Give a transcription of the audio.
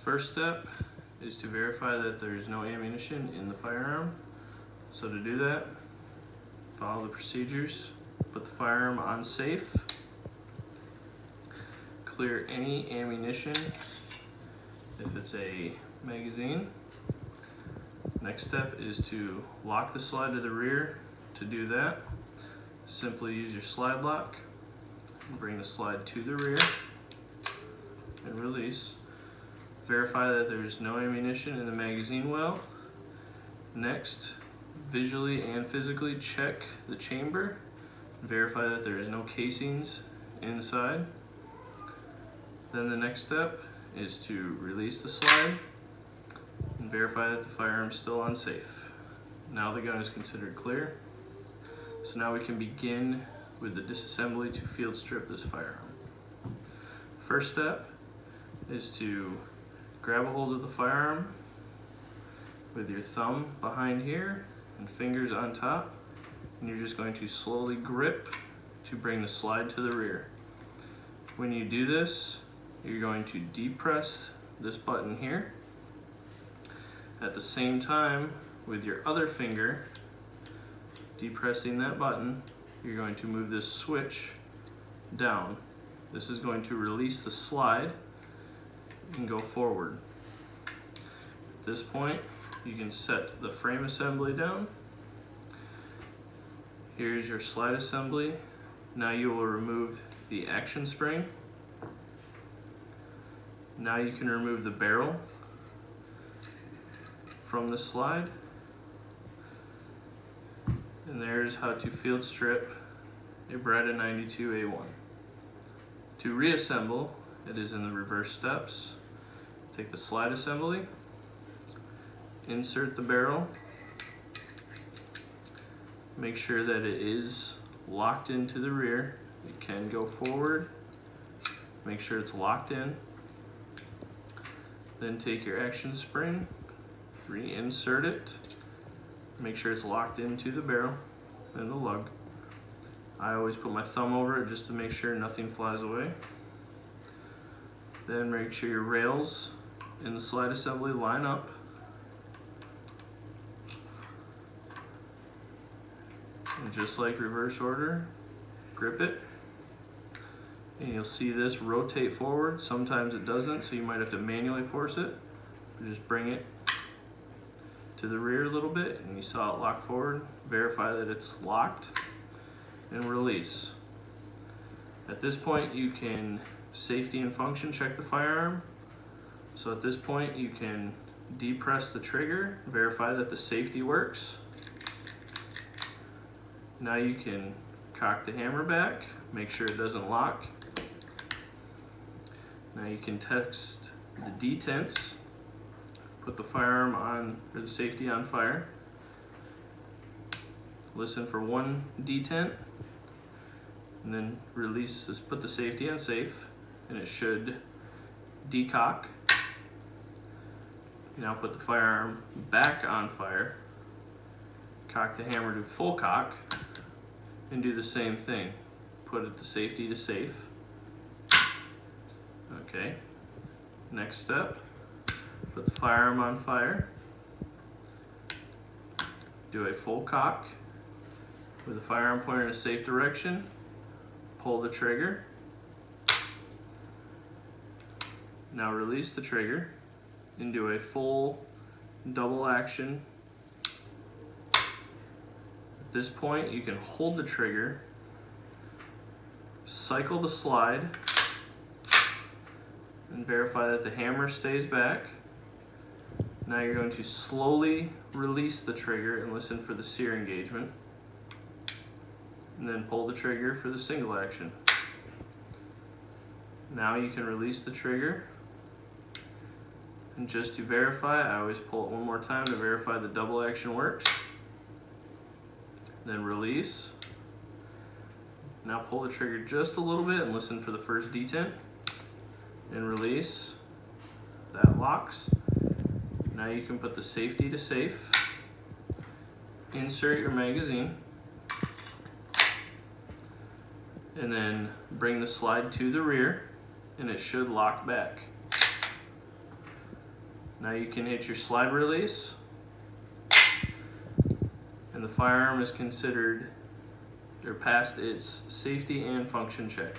First step is to verify that there is no ammunition in the firearm. So to do that, follow the procedures. Put the firearm on safe. Clear any ammunition if it's a magazine. Next step is to lock the slide to the rear. To do that, simply use your slide lock. Bring the slide to the rear and release. Verify that there is no ammunition in the magazine well. Next, visually and physically check the chamber. Verify that there is no casings inside. Then the next step is to release the slide and verify that the firearm is still unsafe. Now the gun is considered clear. So now we can begin with the disassembly to field strip this firearm. First step is to grab a hold of the firearm with your thumb behind here and fingers on top, and you're just going to slowly grip to bring the slide to the rear. When you do this, you're going to depress this button here. At the same time, with your other finger depressing that button, you're going to move this switch down. This is going to release the slide and go forward. At this point, you can set the frame assembly down. Here's your slide assembly. Now you will remove the action spring. Now you can remove the barrel from the slide. And there's how to field strip a Beretta 92A1. To reassemble, it is in the reverse steps. Take the slide assembly, insert the barrel, make sure that it is locked into the rear. It can go forward, make sure it's locked in. Then take your action spring, reinsert it, make sure it's locked into the barrel and the lug. I always put my thumb over it just to make sure nothing flies away. Then make sure your rails in the slide assembly line up. And just like reverse order, grip it. And you'll see this rotate forward. Sometimes it doesn't, so you might have to manually force it. Just bring it to the rear a little bit, and you saw it lock forward. Verify that it's locked and release. At this point, you can safety and function check the firearm. So at this point, you can depress the trigger, verify that the safety works. Now you can cock the hammer back, make sure it doesn't lock. Now you can test the detents. Put the firearm on, or the safety on fire. Listen for one detent, and then release this, put the safety on safe, and it should decock. Now put the firearm back on fire, cock the hammer to full cock, and do the same thing. Put it the safety to safe. Okay, next step, put the firearm on fire, do a full cock with the firearm pointed in a safe direction, pull the trigger. Now release the trigger and do a full double action. At this point, you can hold the trigger, cycle the slide, and verify that the hammer stays back. Now you're going to slowly release the trigger and listen for the sear engagement. And then pull the trigger for the single action. Now you can release the trigger. And just to verify, I always pull it one more time to verify the double action works. Then release. Now pull the trigger just a little bit and listen for the first detent. And release. That locks. Now you can put the safety to safe. Insert your magazine. And then bring the slide to the rear, and it should lock back. Now you can hit your slide release, and the firearm is considered or passed its safety and function check.